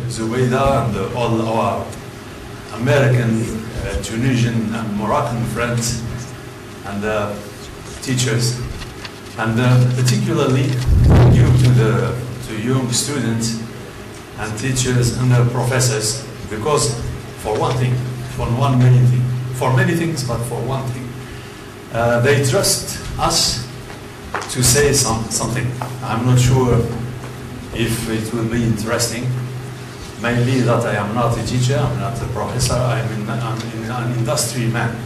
Zubaida and all our American, Tunisian and Moroccan friends and teachers, and particularly to young students and teachers and professors, because for one thing, for many things, but for one thing, they trust us to say something. I'm not sure if it will be interesting. Mainly that I am not a teacher, I'm not a professor, I'm an industry man.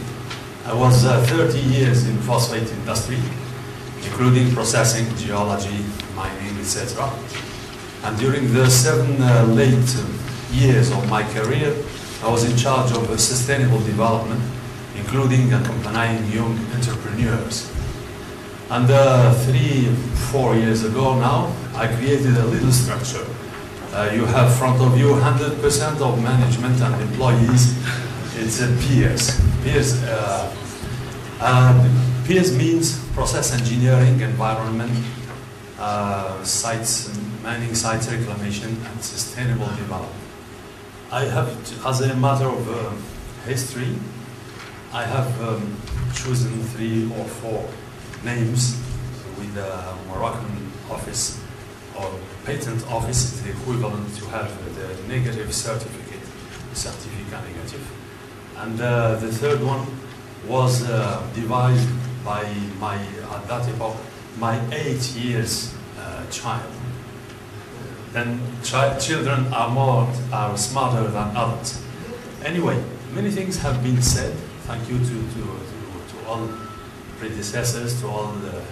I was 30 years in phosphate industry, including processing, geology, mining, etc. And during the 7 late years of my career, I was in charge of sustainable development, including accompanying young entrepreneurs. And 3-4 years ago now, I created a little structure. You have in front of you 100% of management and employees. It's peers. Peers means process engineering, environment, sites, mining sites reclamation, and sustainable development. I have, as a matter of history, I have chosen 3 or 4 names with the Moroccan office or patent office, the equivalent to have the negative certificate negative. And the third one was devised by my, at that epoch, my 8 years child. Then children are smarter than adults. Anyway, many things have been said. Thank you to all predecessors, to all the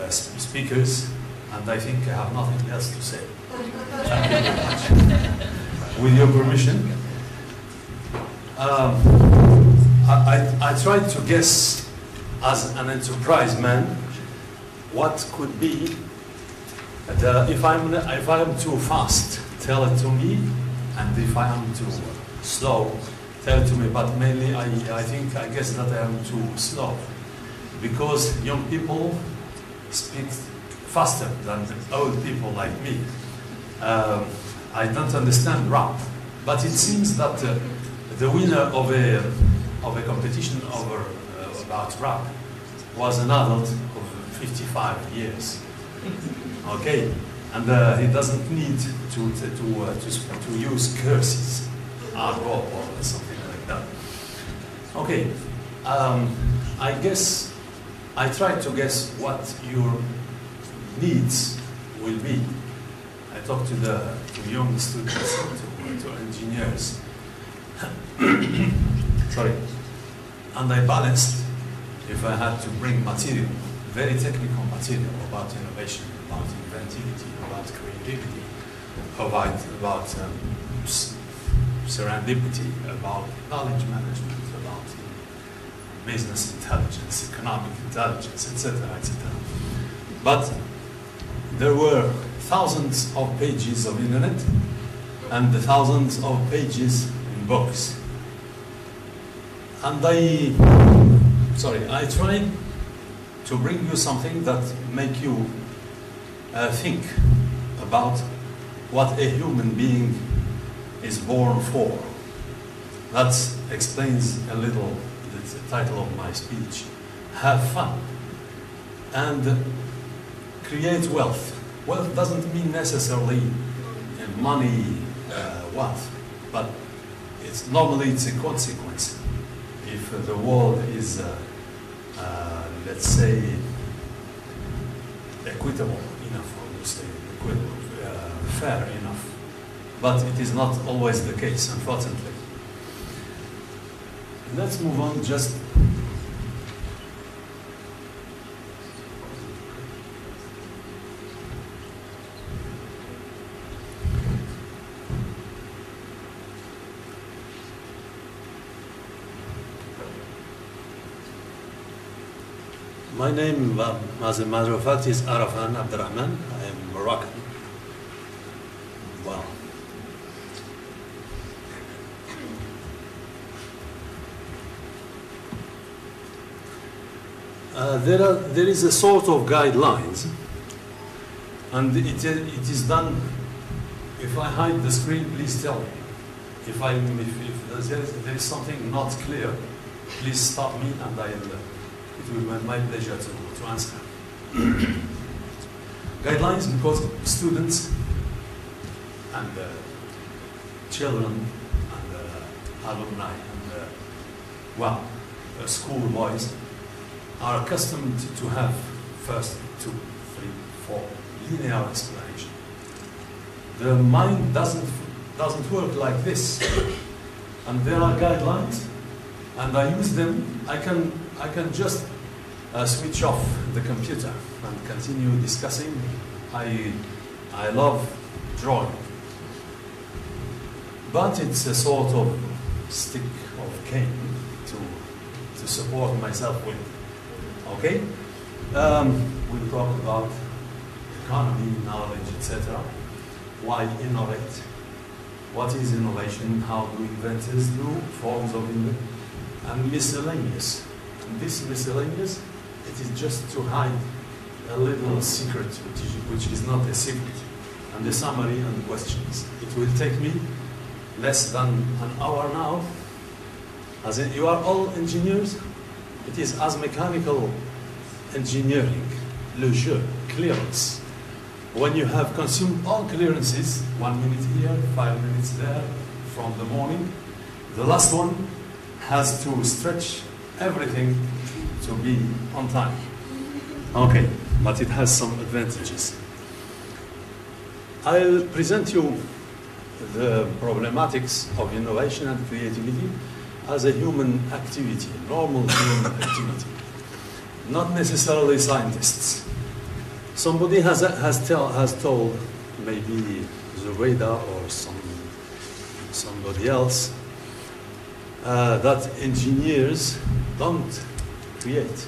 speakers, and I think I have nothing else to say. Thank you very much. With your permission, I tried to guess, as an enterprise man, what could be if I'm too fast, tell it to me, and if I am too slow, tell it to me. But mainly, I guess that I am too slow, because young people speak faster than old people like me. I don't understand rap, but it seems that the winner of a competition about rap was an adult of 55 years. Okay, and he doesn't need to use curses, argot or something like that. Okay, I tried to guess what your needs will be. I talked to young students, to engineers. Sorry. And I balanced if I had to bring material, very technical material about innovation, about inventivity, about creativity, about serendipity, about knowledge management, about business intelligence, economic intelligence, etc., etc. But there were thousands of pages of internet and thousands of pages in books. And I tried to bring you something that make you think about what a human being is born for. That explains a little the title of my speech. Have fun and create wealth. Wealth doesn't mean necessarily money, wealth, but normally it's a consequence. If the world is, let's say, equitable enough, or you say fair enough, but it is not always the case, unfortunately. Let's move on. Just my name, as a matter of fact, is Arafan, Abderrahman. I am Moroccan. Wow. There is a sort of guidelines And it is done. If I hide the screen, please tell me. If there is something not clear, please stop me, and it will be my pleasure to answer. Guidelines, because students and children and alumni and school boys are accustomed to have first 2, 3, 4 linear explanation. The mind doesn't work like this, and there are guidelines, and I use them. I can just switch off the computer and continue discussing. I love drawing, but it's a sort of stick of cane to support myself with. Okay, we'll talk about economy, knowledge, etc. Why innovate? What is innovation? How do inventors do? Forms of invention, and miscellaneous. And this miscellaneous, it is just to hide a little secret, which is not a secret, and the summary and questions. It will take me less than an hour now. As in, you are all engineers. It is as mechanical engineering, le jeu, clearance. When you have consumed all clearances, 1 minute here, 5 minutes there, from the morning, the last one has to stretch everything to be on time. Okay, but it has some advantages. I'll present you the problematics of innovation and creativity as a human activity, normal human activity, not necessarily scientists. Somebody has told, maybe Zubaydah or somebody else, that engineers don't create,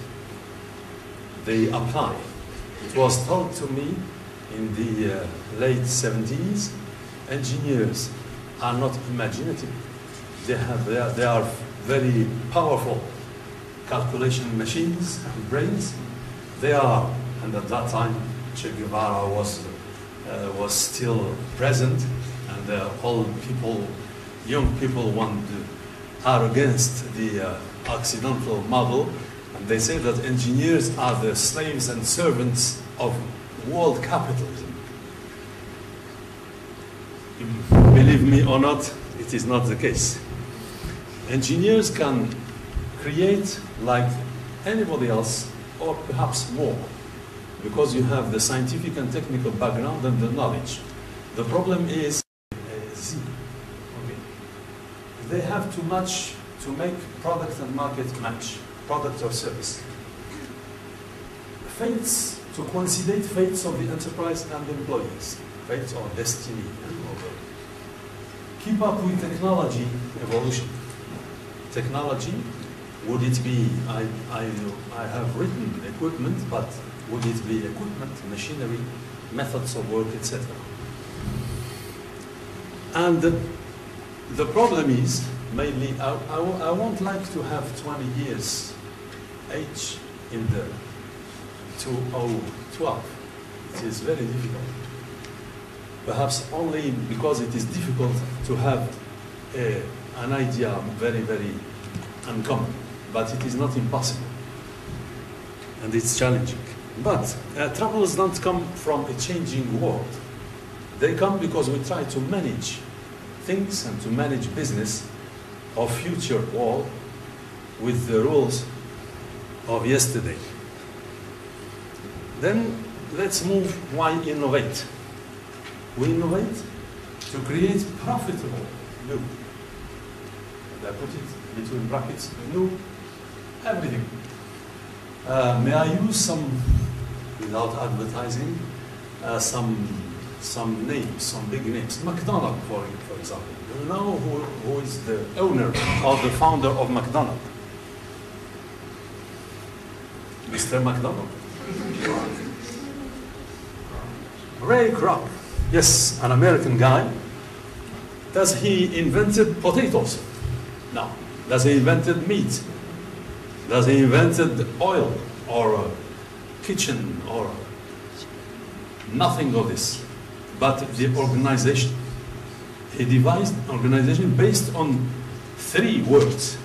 they apply. It was told to me in the late 70s, engineers are not imaginative. They are very powerful calculation machines and brains. They are, and at that time, Che Guevara was still present, and all people, young people, are against the Occidental model, and they say that engineers are the slaves and servants of world capitalism. Believe me or not, it is not the case. Engineers can create like anybody else, or perhaps more, because you have the scientific and technical background and the knowledge. The problem is they have too much to make product and market match, product or service. Fates, to coincide fates of the enterprise and employees, fates or destiny. Keep up with technology evolution. Technology, would it be, I have written equipment, but would it be equipment, machinery, methods of work, etc.? And the problem is, mainly, I won't like to have 20 years age in the 2012. It is very difficult. Perhaps only because it is difficult to have an idea very, very uncommon. But it is not impossible. And it's challenging. But troubles don't come from a changing world. They come because we try to manage things and to manage business of future world with the rules of yesterday. Then let's move why innovate. We innovate to create profitable new. And I put it between brackets, new, everything. May I use some, without advertising, some names, some big names. McDonald's, for example. Do you know who is the owner or the founder of McDonald's? Mr. McDonald. Ray Kroc. Yes, an American guy. Does he invented potatoes? No. Does he invented meat? Does he invented oil or kitchen or Nothing of this. But the organization, he devised an organization based on 3 words.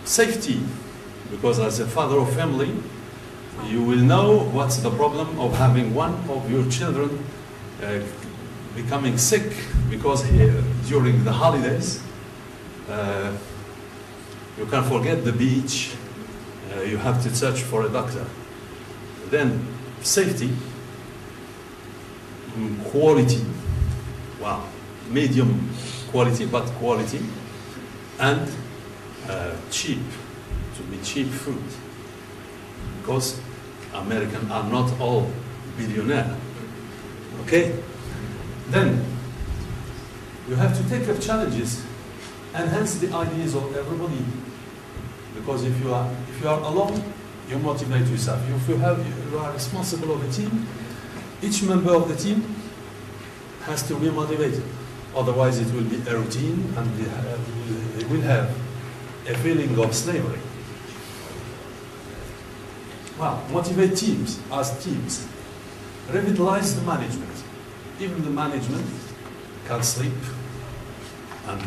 Safety, because as a father of family, you will know what's the problem of having one of your children becoming sick, because here, during the holidays, you can forget the beach, you have to search for a doctor. Then safety, quality, wow, medium quality, but quality, and cheap, to be cheap food, because Americans are not all billionaires. Okay? Then you have to take up challenges, enhance the ideas of everybody, because if you are alone, you motivate yourself. If you are responsible of a team, each member of the team has to be motivated. Otherwise, it will be a routine, and they will have a feeling of slavery. Well, motivate teams as teams. Revitalize the management. Even the management can sleep, and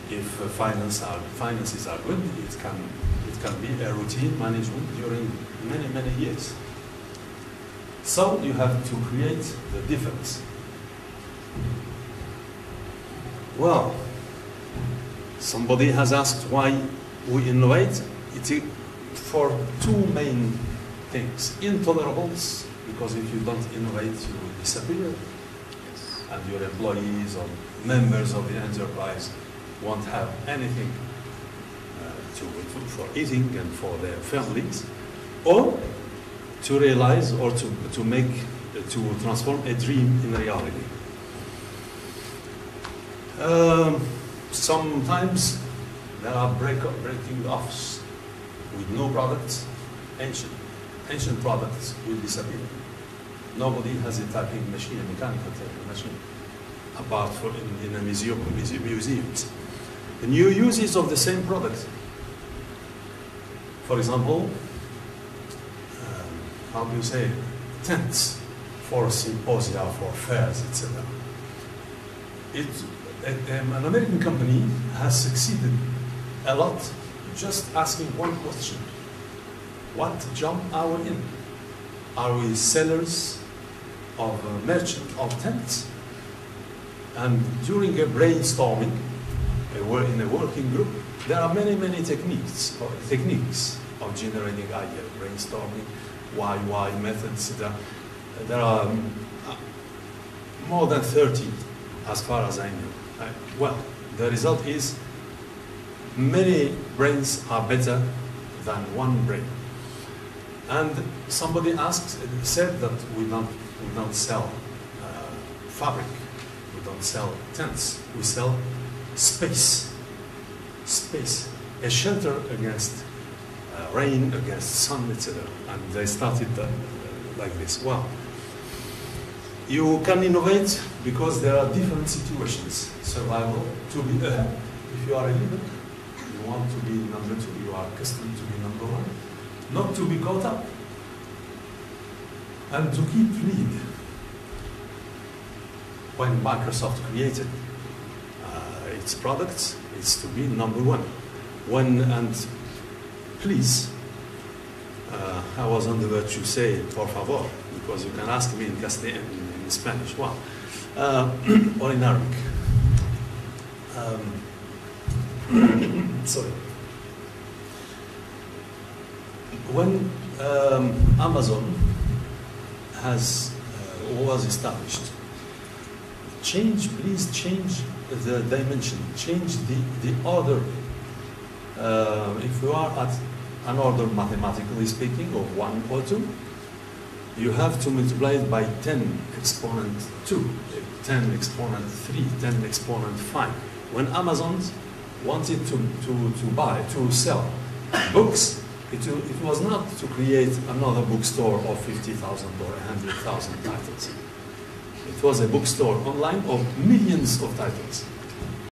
if finances are good, it can be a routine management during many years. So you have to create the difference. Well, somebody has asked why we innovate. It's for 2 main things. Intolerables, because if you don't innovate, you will disappear. And your employees or members of the enterprise won't have anything for eating and for their families, or to realize or to transform a dream in reality. Sometimes there are breaking offs with no products. Ancient products will disappear. Nobody has a typing machine, a mechanical typing machine, apart from in a museums. The new uses of the same product. For example, how do you say, tents for symposia, for fairs, etc. An American company has succeeded a lot just asking one question. What job are we in? Are we sellers of merchant of tents? And during a brainstorming, in a working group, there are many techniques of generating ideas, brainstorming, why methods. There are more than 30, as far as I know. Well, the result is many brains are better than one brain. And somebody said that we don't sell fabric, we don't sell tents, we sell space, a shelter against rain, against sun, etc. And they started like this. Wow. You can innovate because there are different situations. Survival, to be ahead. If you are a leader, you want to be number 2, you are accustomed to be number 1. Not to be caught up. And to keep lead. When Microsoft created its products, it's to be number 1. And please, I was on the verge to say por favor, because you can ask me in Castellan, in Spanish, well, or in Arabic. Sorry. When Amazon was established, please change the dimension, change the order. If you are at an order, mathematically speaking, of 1 or 2, you have to multiply it by 10 exponent 2, 10 exponent 3, 10 exponent 5. When Amazon wanted to sell books, it was not to create another bookstore of 50,000 or 100,000 titles. It was a bookstore online of millions of titles.